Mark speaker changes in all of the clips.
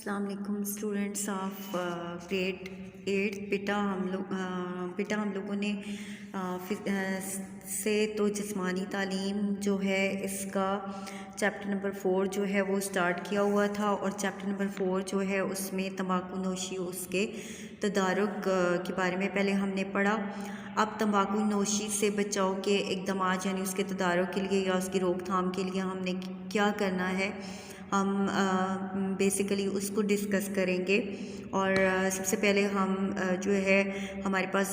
Speaker 1: السلام علیکم students of grade 8۔ بیٹا ہم لوگوں نے سے تو جسمانی تعلیم جو ہے اس کا چیپٹر نمبر 4 جو ہے وہ سٹارٹ کیا ہوا تھا، اور چیپٹر نمبر 4 جو ہے اس میں تمباکو نوشی اس کے تدارک کے بارے میں پہلے ہم نے پڑھا۔ اب تمباکو نوشی سے بچاؤ کے اقدامات یعنی اس کے تدارک کے لیے یا اس کی روک تھام کے لیے ہم نے کیا کرنا ہے، ہم بیسیکلی اس کو ڈسکس کریں گے۔ اور سب سے پہلے ہم جو ہے ہمارے پاس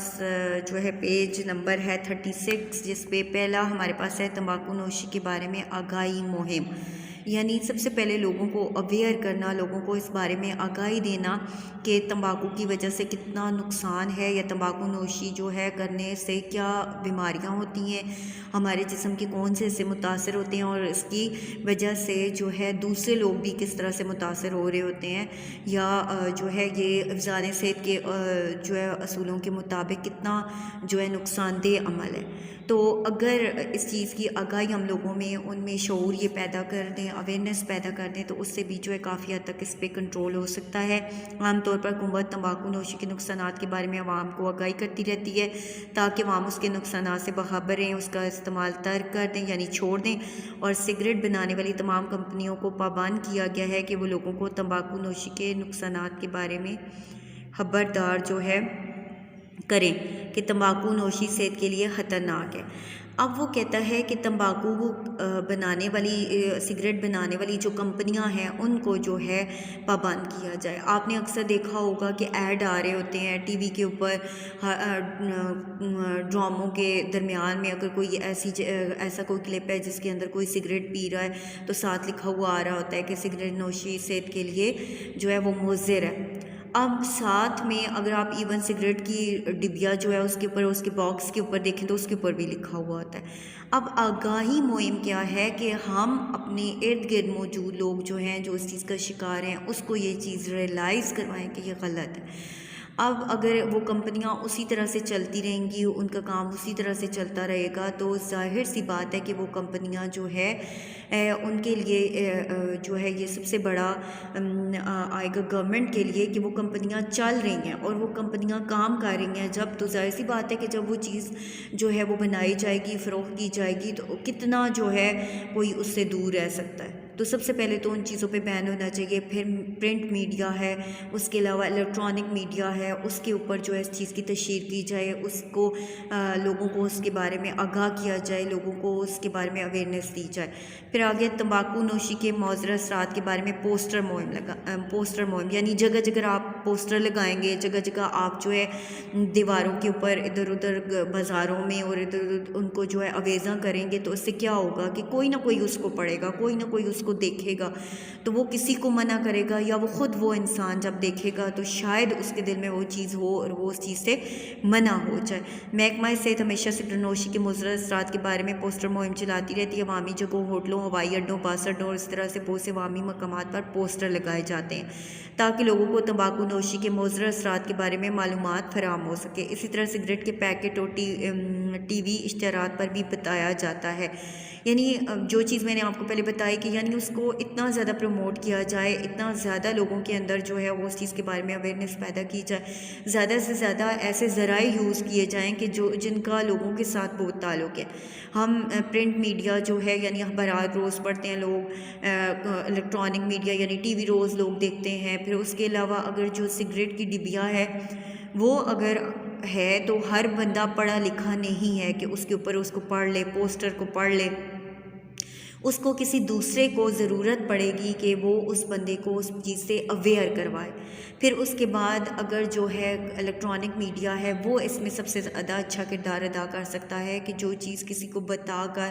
Speaker 1: جو ہے پیج نمبر ہے 36، جس پہ پہلا ہمارے پاس ہے تمباکو نوشی کے بارے میں آگاہی مہم، یعنی سب سے پہلے لوگوں کو اویئر کرنا، لوگوں کو اس بارے میں آگاہی دینا کہ تمباکو کی وجہ سے کتنا نقصان ہے، یا تمباکو نوشی جو ہے کرنے سے کیا بیماریاں ہوتی ہیں، ہمارے جسم کے کون سے حصے متاثر ہوتے ہیں، اور اس کی وجہ سے جو ہے دوسرے لوگ بھی کس طرح سے متاثر ہو رہے ہوتے ہیں، یا جو ہے یہ افزان صحت کے جو ہے اصولوں کے مطابق کتنا جو ہے نقصان دہ عمل ہے۔ تو اگر اس چیز کی آگاہی ہم لوگوں میں ان میں شعور یہ پیدا کر دیں، اویئرنیس پیدا کر دیں، تو اس سے بھی جو ہے کافی حد تک اس پہ کنٹرول ہو سکتا ہے۔ عام طور پر حکومت تمباکو نوشی کے نقصانات کے بارے میں عوام کو آگاہی کرتی رہتی ہے تاکہ عوام اس کے نقصانات سے باخبر رہیں، اس کا استعمال ترک کر دیں یعنی چھوڑ دیں۔ اور سگریٹ بنانے والی تمام کمپنیوں کو پابند کیا گیا ہے کہ وہ لوگوں کو تمباکو نوشی کے نقصانات کے بارے میں خبردار جو ہے کریں کہ تمباکو نوشی صحت کے لیے خطرناک ہے۔ اب وہ کہتا ہے کہ تمباکو بنانے والی سگریٹ بنانے والی جو کمپنیاں ہیں ان کو جو ہے پابند کیا جائے۔ آپ نے اکثر دیکھا ہوگا کہ ایڈ آ رہے ہوتے ہیں ٹی وی کے اوپر، ڈراموں کے درمیان میں اگر کوئی ایسا کوئی کلپ ہے جس کے اندر کوئی سگریٹ پی رہا ہے تو ساتھ لکھا ہوا آ رہا ہوتا ہے کہ سگریٹ نوشی صحت کے لیے جو ہے وہ مضر ہے۔ اب ساتھ میں اگر آپ ایون سگریٹ کی ڈبیا جو ہے اس کے اوپر، اس کے باکس کے اوپر دیکھیں تو اس کے اوپر بھی لکھا ہوا ہوتا ہے۔ اب آگاہی مہم کیا ہے کہ ہم اپنے ارد گرد موجود لوگ جو ہیں جو اس چیز کا شکار ہیں اس کو یہ چیز ریئلائز کروائیں کہ یہ غلط ہے۔ اب اگر وہ کمپنیاں اسی طرح سے چلتی رہیں گی، ان کا کام اسی طرح سے چلتا رہے گا، تو ظاہر سی بات ہے کہ وہ کمپنیاں جو ہے ان کے لیے جو ہے یہ سب سے بڑا آئے گا گورنمنٹ کے لیے کہ وہ کمپنیاں چل رہی ہیں اور وہ کمپنیاں کام کر رہی ہیں جب، تو ظاہر سی بات ہے کہ جب وہ چیز جو ہے وہ بنائی جائے گی، فروخت کی جائے گی، تو کتنا جو ہے کوئی اس سے دور رہ سکتا ہے۔ تو سب سے پہلے تو ان چیزوں پہ بین ہونا چاہیے، پھر پرنٹ میڈیا ہے، اس کے علاوہ الیکٹرانک میڈیا ہے، اس کے اوپر جو ہے اس چیز کی تشہیر کی جائے، اس کو لوگوں کو اس کے بارے میں آگاہ کیا جائے، لوگوں کو اس کے بارے میں اویئرنیس دی جائے۔ پھر آگے تمباکو نوشی کے مضر اثرات کے بارے میں پوسٹر مہم یعنی جگہ جگہ آپ پوسٹر لگائیں گے، جگہ جگہ آپ جو ہے دیواروں کے اوپر ادھر ادھر بازاروں میں اور ادھر ادھر ان کو جو ہے اویزاں کریں گے، تو اس سے کیا ہوگا کہ کوئی نہ کوئی اس کو پڑھے گا، کوئی نہ کوئی اس کو دیکھے گا، تو وہ کسی کو منع کرے گا، یا وہ خود وہ انسان جب دیکھے گا تو شاید اس کے دل میں وہ چیز ہو اور وہ اس چیز سے منع ہو جائے۔ محکمہ صحت ہمیشہ سگریٹ نوشی کے مضر اثرات کے بارے میں پوسٹر مہم چلاتی رہتی ہے۔ عوامی جگہوں، ہوٹلوں، ہوائی اڈوں، بس اڈوں اور اس طرح سے بہت سے عوامی مقامات پر پوسٹر لگائے جاتے ہیں تاکہ لوگوں کو تمباکو نوشی کے مضر اثرات کے بارے میں معلومات فراہم ہو سکے۔ اسی طرح سگریٹ کے پیکٹ اور ٹی وی اشتہارات پر بھی بتایا جاتا ہے، یعنی جو چیز میں نے آپ کو پہلے بتائی کہ یعنی اس کو اتنا زیادہ پروموٹ کیا جائے، اتنا زیادہ لوگوں کے اندر جو ہے وہ اس چیز کے بارے میں اویئرنیس پیدا کی جائے، زیادہ سے زیادہ ایسے ذرائع یوز کیے جائیں کہ جن کا لوگوں کے ساتھ بہت تعلق ہے۔ ہم پرنٹ میڈیا جو ہے یعنی اخبارات روز پڑھتے ہیں لوگ، الیکٹرانک میڈیا یعنی ٹی وی روز لوگ دیکھتے ہیں۔ پھر اس کے علاوہ اگر جو سگریٹ کی ڈبیا ہے وہ اگر ہے تو ہر بندہ پڑھا لکھا نہیں ہے کہ اس کے اوپر اس کو پڑھ لے، پوسٹر کو پڑھ لے، اس کو کسی دوسرے کو ضرورت پڑے گی کہ وہ اس بندے کو اس چیز سے اویئر کروائے۔ پھر اس کے بعد اگر جو ہے الیکٹرانک میڈیا ہے وہ اس میں سب سے زیادہ اچھا کردار ادا کر سکتا ہے کہ جو چیز کسی کو بتا کر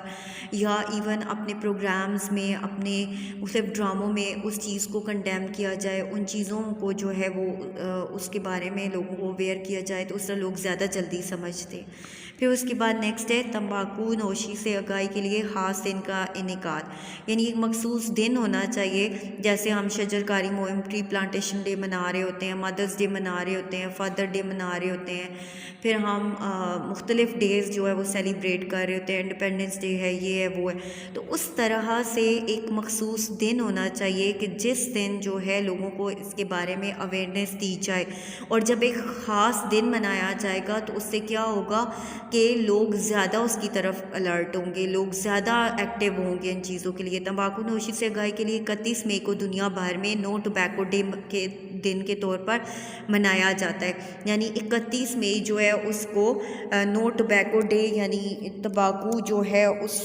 Speaker 1: یا ایون اپنے پروگرامز میں، اپنے مختلف ڈراموں میں اس چیز کو کنڈیم کیا جائے، ان چیزوں کو جو ہے وہ اس کے بارے میں لوگوں کو اویئر کیا جائے، تو اس طرح لوگ زیادہ جلدی سمجھتے ہیں۔ پھر اس کے بعد نیکسٹ ہے تمباکو نوشی سے آگاہی کے لیے خاص دن کا انعقاد، یعنی ایک مخصوص دن ہونا چاہیے، جیسے ہم شجر کاری مہم، ٹری پلانٹیشن ڈے منا رہے ہوتے ہیں، مدرس ڈے منا رہے ہوتے ہیں، فادر ڈے منا رہے ہوتے ہیں، پھر ہم مختلف ڈیز جو ہے وہ سیلیبریٹ کر رہے ہوتے ہیں، انڈیپینڈنس ڈے ہے، یہ ہے وہ ہے، تو اس طرح سے ایک مخصوص دن ہونا چاہیے کہ جس دن جو ہے لوگوں کو اس کے بارے میں اویئرنیس دی جائے، اور جب ایک خاص دن منایا جائے گا تو اس سے کیا ہوگا کہ لوگ زیادہ اس کی طرف الرٹ ہوں گے، لوگ زیادہ ایکٹیو ہوں گے ان چیزوں کے لیے۔ تمباکو نوشی سے آگاہی کے لیے 31 مئی کو دنیا بھر میں نو ٹوبیکو ڈے کے دن کے طور پر منایا جاتا ہے، یعنی 31 مئی جو ہے اس کو نو ٹوبیکو ڈے، یعنی تمباکو جو ہے اس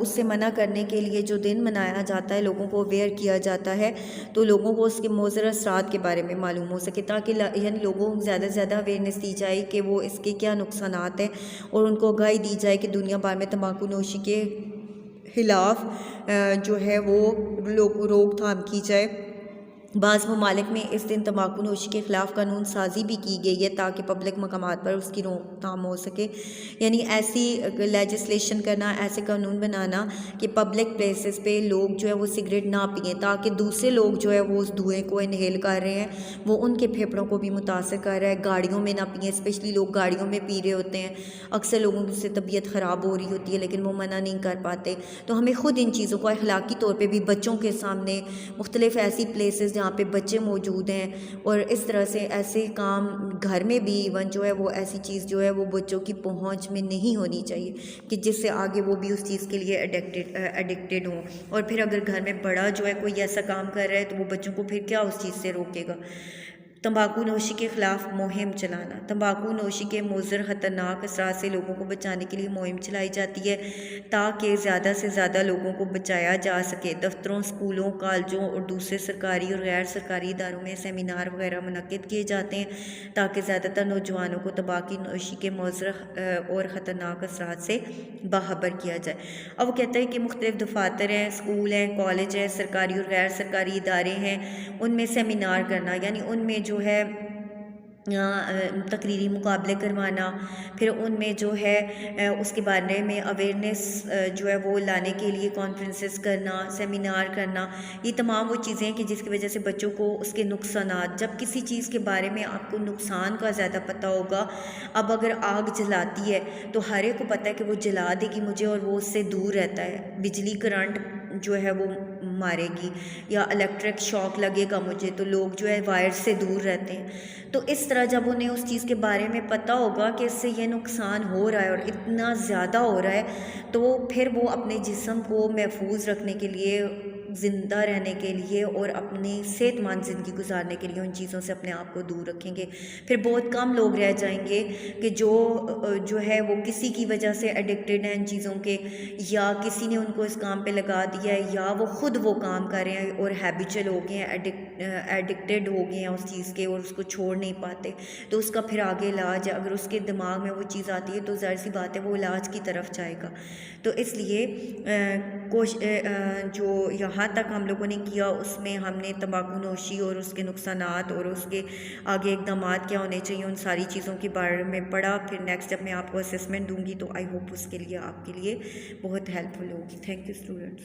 Speaker 1: سے منع کرنے کے لیے جو دن منایا جاتا ہے، لوگوں کو اویئر کیا جاتا ہے، تو لوگوں کو اس کے مضر اثرات کے بارے میں معلوم ہو سکے، تاکہ یعنی لوگوں کو زیادہ سے زیادہ اویئرنیس دی جائے کہ وہ اس کے کیا نقصانات ہیں، اور ان کو آگاہی دی جائے کہ دنیا بھر میں تمباکو نوشی کے خلاف جو ہے وہ روک تھام کی جائے۔ بعض ممالک میں اس دن تمباکو نوشی کے خلاف قانون سازی بھی کی گئی ہے تاکہ پبلک مقامات پر اس کی روک تھام ہو سکے، یعنی ایسی لیجسلیشن کرنا، ایسے قانون بنانا کہ پبلک پلیسز پہ لوگ جو ہے وہ سگریٹ نہ پئیں، تاکہ دوسرے لوگ جو ہے وہ اس دھوئیں کو انہیل کر رہے ہیں وہ ان کے پھیپھڑوں کو بھی متاثر کر رہا ہے، گاڑیوں میں نہ پئیں، اسپیشلی لوگ گاڑیوں میں پی رہے ہوتے ہیں، اکثر لوگوں کی سے طبیعت خراب ہو رہی ہوتی ہے لیکن وہ منع نہیں کر پاتے، تو ہمیں خود ان چیزوں کو اخلاقی طور پہ بھی بچوں کے سامنے، مختلف ایسی پلیسز جہاں پہ بچے موجود ہیں، اور اس طرح سے ایسے کام گھر میں بھی ایون جو ہے وہ ایسی چیز جو ہے وہ بچوں کی پہنچ میں نہیں ہونی چاہیے کہ جس سے آگے وہ بھی اس چیز کے لیے ایڈکٹیڈ ہوں، اور پھر اگر گھر میں بڑا جو ہے کوئی ایسا کام کر رہا ہے تو وہ بچوں کو پھر کیا اس چیز سے روکے گا۔ تمباکو نوشی کے خلاف مہم چلانا، تمباکو نوشی کے مضر خطرناک اثرات سے لوگوں کو بچانے کے لیے مہم چلائی جاتی ہے تاکہ زیادہ سے زیادہ لوگوں کو بچایا جا سکے۔ دفتروں، اسکولوں، کالجوں اور دوسرے سرکاری اور غیر سرکاری اداروں میں سیمینار وغیرہ منعقد کیے جاتے ہیں تاکہ زیادہ تر نوجوانوں کو تمباکو نوشی کے مضر اور خطرناک اثرات سے باخبر کیا جائے۔ اب وہ کہتا ہے کہ مختلف دفاتر ہیں، اسکول ہیں، کالج ہیں، سرکاری اور غیر سرکاری ادارے ہیں، ان میں سیمینار کرنا، یعنی ان میں جو ہے تقریری مقابلے کروانا، پھر ان میں جو ہے اس کے بارے میں اویئرنیس جو ہے وہ لانے کے لیے کانفرنسز کرنا، سیمینار کرنا، یہ تمام وہ چیزیں ہیں کہ جس کی وجہ سے بچوں کو اس کے نقصانات، جب کسی چیز کے بارے میں آپ کو نقصان کا زیادہ پتہ ہوگا، اب اگر آگ جلاتی ہے تو ہر ایک کو پتہ ہے کہ وہ جلا دے گی مجھے اور وہ اس سے دور رہتا ہے، بجلی کرنٹ جو ہے وہ مارے گی یا الیکٹرک شاک لگے گا مجھے، تو لوگ جو ہے وائر سے دور رہتے ہیں، تو اس طرح جب انہیں اس چیز کے بارے میں پتہ ہوگا کہ اس سے یہ نقصان ہو رہا ہے اور اتنا زیادہ ہو رہا ہے، تو پھر وہ اپنے جسم کو محفوظ رکھنے کے لیے، زندہ رہنے کے لیے اور اپنی صحت مند زندگی گزارنے کے لیے ان چیزوں سے اپنے آپ کو دور رکھیں گے۔ پھر بہت کم لوگ رہ جائیں گے کہ جو ہے وہ کسی کی وجہ سے ایڈکٹیڈ ہیں ان چیزوں کے، یا کسی نے ان کو اس کام پہ لگا دیا ہے، یا وہ خود وہ کام کر رہے ہیں اور ہیبیچل ہو گئے ہیں، ایڈکٹیڈ ہو گئے ہیں اس چیز کے اور اس کو چھوڑ نہیں پاتے، تو اس کا پھر آگے علاج ہے، اگر اس کے دماغ میں وہ چیز آتی ہے تو ظاہر سی بات ہے وہ علاج کی طرف جائے گا۔ تو اس لیے جو یہاں تک ہم لوگوں نے کیا اس میں ہم نے تمباکو نوشی اور اس کے نقصانات اور اس کے آگے اقدامات کیا ہونے چاہیے ان ساری چیزوں کے بارے میں پڑھا۔ پھر نیکسٹ جب میں آپ کو اسسمنٹ دوں گی تو آئی ہوپ اس کے لیے آپ کے لیے بہت ہیلپ فل ہوگی۔ Thank you students.